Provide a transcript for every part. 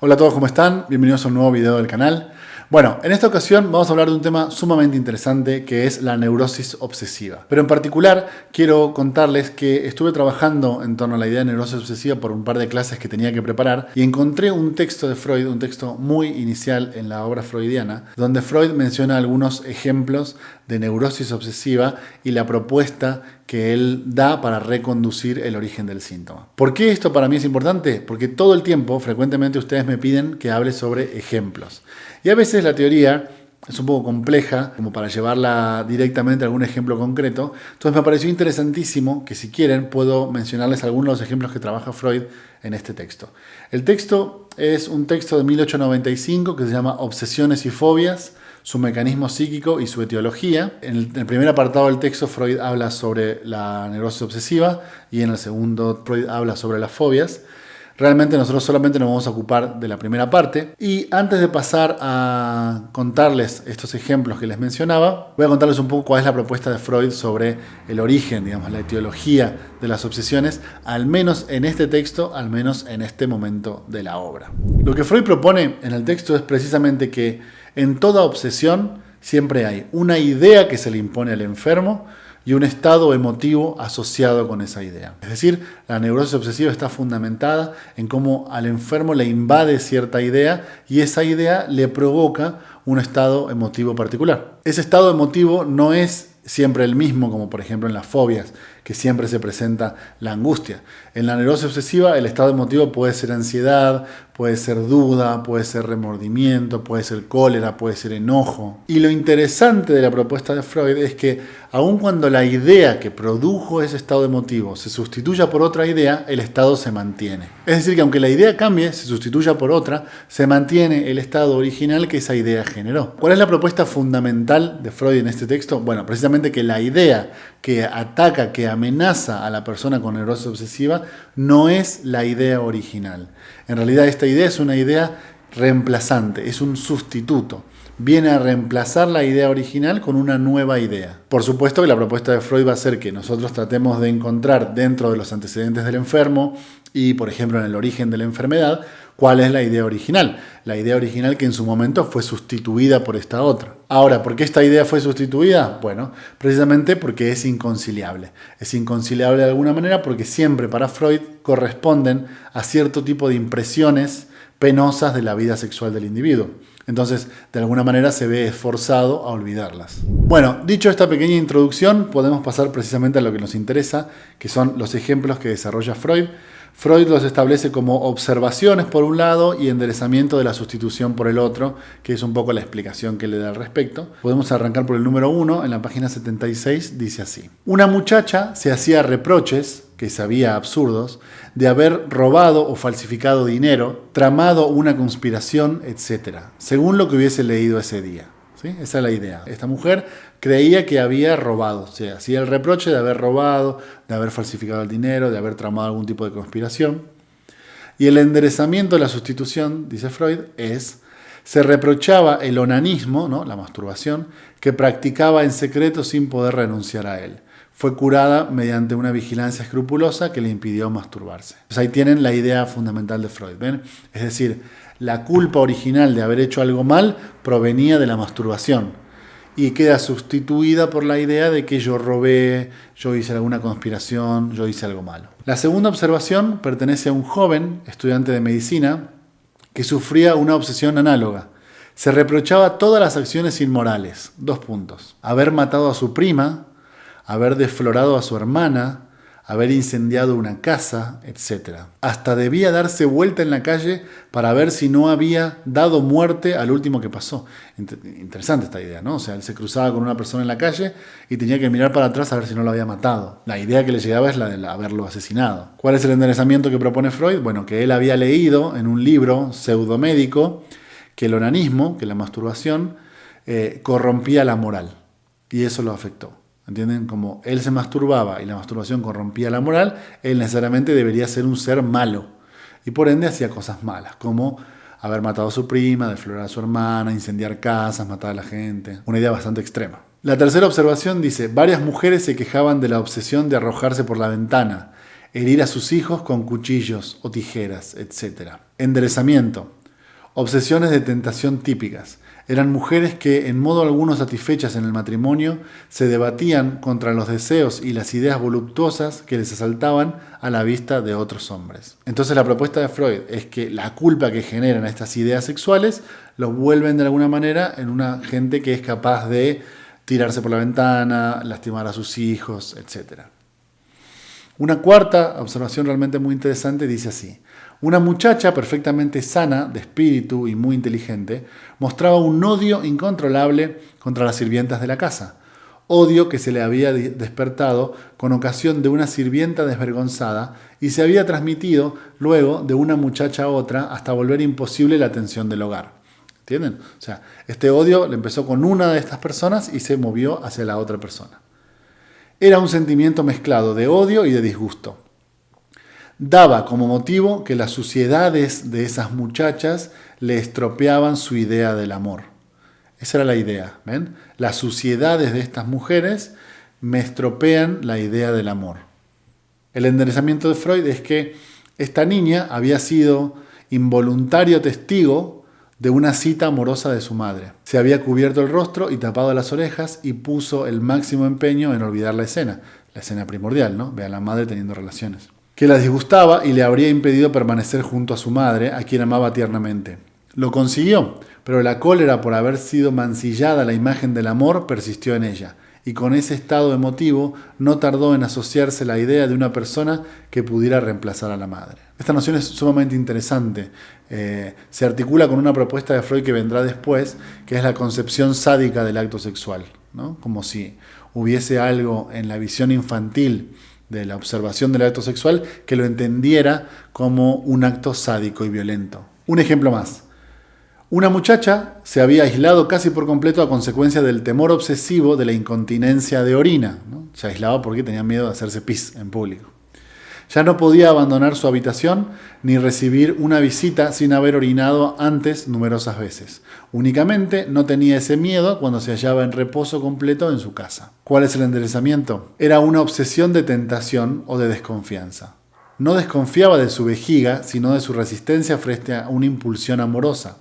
Hola a todos, ¿cómo están? Bienvenidos a un nuevo video del canal. Bueno, en esta ocasión vamos a hablar de un tema sumamente interesante que es la neurosis obsesiva. Pero en particular quiero contarles que estuve trabajando en torno a la idea de neurosis obsesiva por un par de clases que tenía que preparar y encontré un texto de Freud, un texto muy inicial en la obra freudiana, donde Freud menciona algunos ejemplos de neurosis obsesiva y la propuesta que él da para reconducir el origen del síntoma. ¿Por qué esto para mí es importante? Porque todo el tiempo, frecuentemente ustedes me piden que hable sobre ejemplos. Y a veces la teoría es un poco compleja, como para llevarla directamente a algún ejemplo concreto. Entonces me pareció interesantísimo que si quieren puedo mencionarles algunos de los ejemplos que trabaja Freud en este texto. El texto es un texto de 1895 que se llama Obsesiones y fobias, su mecanismo psíquico y su etiología. En el primer apartado del texto Freud habla sobre la neurosis obsesiva y en el segundo Freud habla sobre las fobias. Realmente nosotros solamente nos vamos a ocupar de la primera parte. Y antes de pasar a contarles estos ejemplos que les mencionaba, voy a contarles un poco cuál es la propuesta de Freud sobre el origen, digamos, la etiología de las obsesiones, al menos en este texto, al menos en este momento de la obra. Lo que Freud propone en el texto es precisamente que en toda obsesión siempre hay una idea que se le impone al enfermo y un estado emotivo asociado con esa idea. Es decir, la neurosis obsesiva está fundamentada en cómo al enfermo le invade cierta idea y esa idea le provoca un estado emotivo particular. Ese estado emotivo no es siempre el mismo, como por ejemplo en las fobias, que siempre se presenta la angustia. En la neurosis obsesiva el estado emotivo puede ser ansiedad, puede ser duda, puede ser remordimiento, puede ser cólera, puede ser enojo. Y lo interesante de la propuesta de Freud es que aun cuando la idea que produjo ese estado emotivo se sustituya por otra idea, el estado se mantiene. Es decir, que aunque la idea cambie, se sustituya por otra, se mantiene el estado original que esa idea generó. ¿Cuál es la propuesta fundamental de Freud en este texto? Bueno, precisamente que la idea que ataca, que amenaza a la persona con neurosis obsesiva no es la idea original. En realidad esta idea es una idea reemplazante, es un sustituto. Viene a reemplazar la idea original con una nueva idea. Por supuesto que la propuesta de Freud va a ser que nosotros tratemos de encontrar dentro de los antecedentes del enfermo y, por ejemplo, en el origen de la enfermedad, cuál es la idea original. La idea original que en su momento fue sustituida por esta otra. Ahora, ¿por qué esta idea fue sustituida? Bueno, precisamente porque es inconciliable. Es inconciliable de alguna manera porque siempre para Freud corresponden a cierto tipo de impresiones penosas de la vida sexual del individuo. Entonces, de alguna manera se ve esforzado a olvidarlas. Bueno, dicho esta pequeña introducción, podemos pasar precisamente a lo que nos interesa, que son los ejemplos que desarrolla Freud. Freud los establece como observaciones por un lado y enderezamiento de la sustitución por el otro, que es un poco la explicación que le da al respecto. Podemos arrancar por el número 1, en la página 76 dice así. Una muchacha se hacía reproches, que sabía absurdos, de haber robado o falsificado dinero, tramado una conspiración, etc., según lo que hubiese leído ese día. ¿Sí? Esa es la idea. Esta mujer creía que había robado, o sea, hacía el reproche de haber robado, de haber falsificado el dinero, de haber tramado algún tipo de conspiración. Y el enderezamiento de la sustitución, dice Freud, se reprochaba el onanismo, ¿no? La masturbación, que practicaba en secreto sin poder renunciar a él. Fue curada mediante una vigilancia escrupulosa que le impidió masturbarse. Pues ahí tienen la idea fundamental de Freud, ¿ven? Es decir, la culpa original de haber hecho algo mal provenía de la masturbación y queda sustituida por la idea de que yo robé, yo hice alguna conspiración, yo hice algo malo. La segunda observación pertenece a un joven estudiante de medicina que sufría una obsesión análoga. Se reprochaba todas las acciones inmorales. 2 puntos. Haber matado a su prima, haber desflorado a su hermana, haber incendiado una casa, etc. Hasta debía darse vuelta en la calle para ver si no había dado muerte al último que pasó. Interesante esta idea, ¿no? O sea, él se cruzaba con una persona en la calle y tenía que mirar para atrás a ver si no lo había matado. La idea que le llegaba es la de haberlo asesinado. ¿Cuál es el enderezamiento que propone Freud? Bueno, que él había leído en un libro pseudomédico que el onanismo, que la masturbación, corrompía la moral. Y eso lo afectó. ¿Entienden? Como él se masturbaba y la masturbación corrompía la moral, él necesariamente debería ser un ser malo. Y por ende hacía cosas malas, como haber matado a su prima, desflorar a su hermana, incendiar casas, matar a la gente. Una idea bastante extrema. La tercera observación dice, varias mujeres se quejaban de la obsesión de arrojarse por la ventana, herir a sus hijos con cuchillos o tijeras, etc. Enderezamiento. Obsesiones de tentación típicas. Eran mujeres que, en modo alguno satisfechas en el matrimonio, se debatían contra los deseos y las ideas voluptuosas que les asaltaban a la vista de otros hombres. Entonces la propuesta de Freud es que la culpa que generan estas ideas sexuales los vuelven de alguna manera en una gente que es capaz de tirarse por la ventana, lastimar a sus hijos, etc. Una cuarta observación realmente muy interesante dice así: una muchacha perfectamente sana de espíritu y muy inteligente mostraba un odio incontrolable contra las sirvientas de la casa, odio que se le había despertado con ocasión de una sirvienta desvergonzada y se había transmitido luego de una muchacha a otra hasta volver imposible la atención del hogar. ¿Entienden? O sea, este odio le empezó con una de estas personas y se movió hacia la otra persona. Era un sentimiento mezclado de odio y de disgusto. Daba como motivo que las suciedades de esas muchachas le estropeaban su idea del amor. Esa era la idea, ¿ven? Las suciedades de estas mujeres me estropean la idea del amor. El enderezamiento de Freud es que esta niña había sido involuntario testigo de una cita amorosa de su madre. Se había cubierto el rostro y tapado las orejas y puso el máximo empeño en olvidar la escena primordial, ¿no? Ve a la madre teniendo relaciones, que la disgustaba y le habría impedido permanecer junto a su madre, a quien amaba tiernamente. Lo consiguió, pero la cólera por haber sido mancillada la imagen del amor persistió en ella, y con ese estado emotivo no tardó en asociarse la idea de una persona que pudiera reemplazar a la madre. Esta noción es sumamente interesante. Se articula con una propuesta de Freud que vendrá después, que es la concepción sádica del acto sexual, ¿no? Como si hubiese algo en la visión infantil de la observación del acto sexual que lo entendiera como un acto sádico y violento. Un ejemplo más. Una muchacha se había aislado casi por completo a consecuencia del temor obsesivo de la incontinencia de orina, ¿no? Se aislaba porque tenía miedo de hacerse pis en público. Ya no podía abandonar su habitación ni recibir una visita sin haber orinado antes numerosas veces. Únicamente no tenía ese miedo cuando se hallaba en reposo completo en su casa. ¿Cuál es el enderezamiento? Era una obsesión de tentación o de desconfianza. No desconfiaba de su vejiga, sino de su resistencia frente a una impulsión amorosa.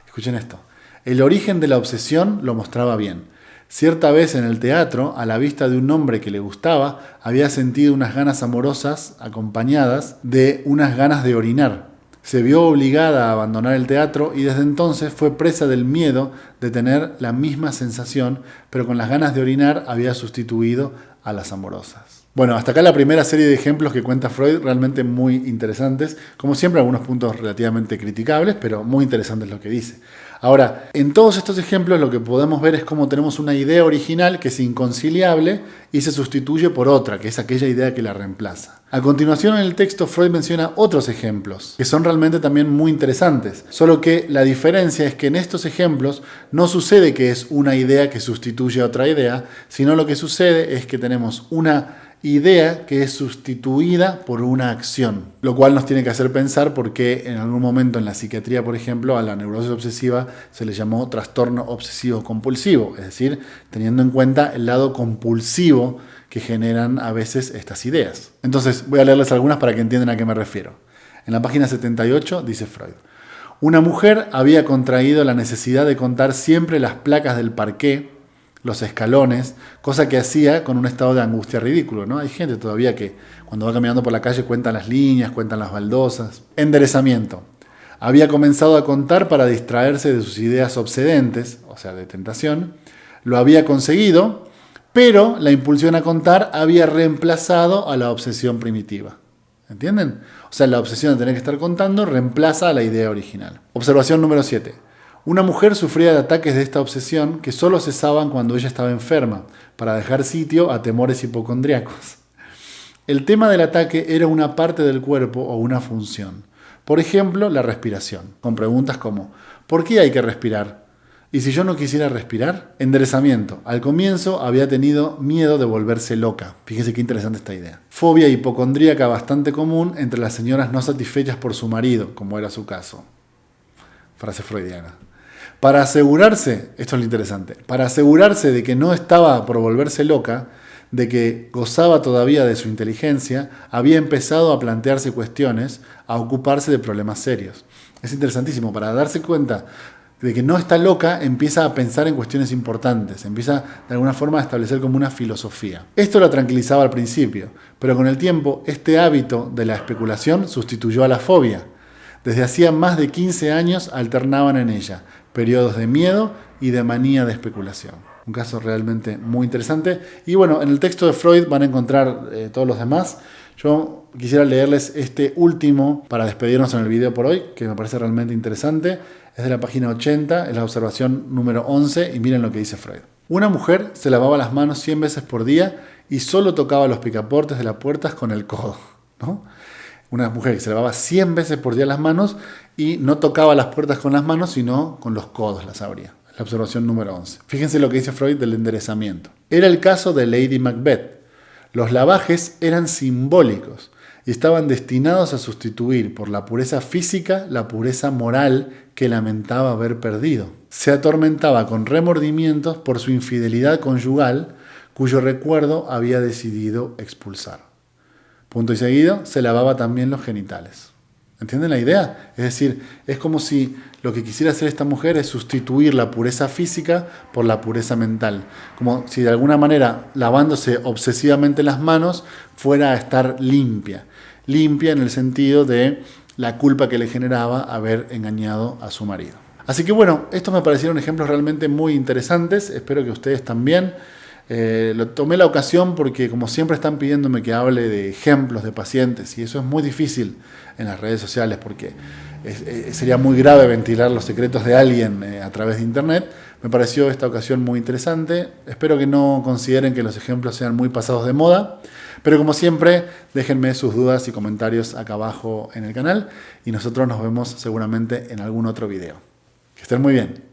Escuchen esto. El origen de la obsesión lo mostraba bien. Cierta vez en el teatro, a la vista de un hombre que le gustaba, había sentido unas ganas amorosas acompañadas de unas ganas de orinar. Se vio obligada a abandonar el teatro y desde entonces fue presa del miedo de tener la misma sensación, pero con las ganas de orinar había sustituido a las amorosas. Bueno, hasta acá la primera serie de ejemplos que cuenta Freud, realmente muy interesantes. Como siempre, algunos puntos relativamente criticables, pero muy interesantes lo que dice. Ahora, en todos estos ejemplos lo que podemos ver es cómo tenemos una idea original que es inconciliable y se sustituye por otra, que es aquella idea que la reemplaza. A continuación en el texto Freud menciona otros ejemplos, que son realmente también muy interesantes, solo que la diferencia es que en estos ejemplos no sucede que es una idea que sustituye a otra idea, sino lo que sucede es que tenemos una idea que es sustituida por una acción, lo cual nos tiene que hacer pensar por qué en algún momento en la psiquiatría, por ejemplo, a la neurosis obsesiva se le llamó trastorno obsesivo compulsivo, es decir, teniendo en cuenta el lado compulsivo que generan a veces estas ideas. Entonces voy a leerles algunas para que entiendan a qué me refiero. En la página 78 dice Freud: una mujer había contraído la necesidad de contar siempre las placas del parqué, los escalones, cosa que hacía con un estado de angustia ridículo, ¿no? Hay gente todavía que cuando va caminando por la calle cuenta las líneas, cuentan las baldosas. Enderezamiento. Había comenzado a contar para distraerse de sus ideas obsedentes, o sea, de tentación. Lo había conseguido, pero la impulsión a contar había reemplazado a la obsesión primitiva. ¿Entienden? O sea, la obsesión de tener que estar contando reemplaza a la idea original. Observación número 7. Una mujer sufría de ataques de esta obsesión que solo cesaban cuando ella estaba enferma, para dejar sitio a temores hipocondríacos. El tema del ataque era una parte del cuerpo o una función. Por ejemplo, la respiración, con preguntas como ¿por qué hay que respirar? ¿Y si yo no quisiera respirar? Enderezamiento. Al comienzo había tenido miedo de volverse loca. Fíjese qué interesante esta idea. Fobia hipocondríaca bastante común entre las señoras no satisfechas por su marido, como era su caso. Frase freudiana. Para asegurarse, esto es lo interesante, para asegurarse de que no estaba por volverse loca, de que gozaba todavía de su inteligencia, había empezado a plantearse cuestiones, a ocuparse de problemas serios. Es interesantísimo. Para darse cuenta de que no está loca, empieza a pensar en cuestiones importantes, empieza de alguna forma a establecer como una filosofía. Esto la tranquilizaba al principio, pero con el tiempo este hábito de la especulación sustituyó a la fobia. Desde hacía más de 15 años alternaban en ella periodos de miedo y de manía de especulación. Un caso realmente muy interesante. Y bueno, en el texto de Freud van a encontrar todos los demás. Yo quisiera leerles este último para despedirnos en el video por hoy, que me parece realmente interesante. Es de la página 80, es la observación número 11, y miren lo que dice Freud. Una mujer se lavaba las manos 100 veces por día y solo tocaba los picaportes de las puertas con el codo, ¿no? Una mujer que se lavaba 100 veces por día las manos y no tocaba las puertas con las manos, sino con los codos las abría. La observación número 11. Fíjense lo que dice Freud del enderezamiento. Era el caso de Lady Macbeth. Los lavajes eran simbólicos y estaban destinados a sustituir por la pureza física la pureza moral que lamentaba haber perdido. Se atormentaba con remordimientos por su infidelidad conyugal, cuyo recuerdo había decidido expulsar. Punto y seguido, se lavaba también los genitales. ¿Entienden la idea? Es decir, es como si lo que quisiera hacer esta mujer es sustituir la pureza física por la pureza mental. Como si de alguna manera, lavándose obsesivamente las manos, fuera a estar limpia. Limpia en el sentido de la culpa que le generaba haber engañado a su marido. Así que bueno, estos me parecieron ejemplos realmente muy interesantes. Espero que ustedes también. Tomé la ocasión porque como siempre están pidiéndome que hable de ejemplos de pacientes y eso es muy difícil en las redes sociales porque sería muy grave ventilar los secretos de alguien a través de internet. Me pareció esta ocasión muy interesante. Espero que no consideren que los ejemplos sean muy pasados de moda, pero como siempre déjenme sus dudas y comentarios acá abajo en el canal y nosotros nos vemos seguramente en algún otro video. Que estén muy bien.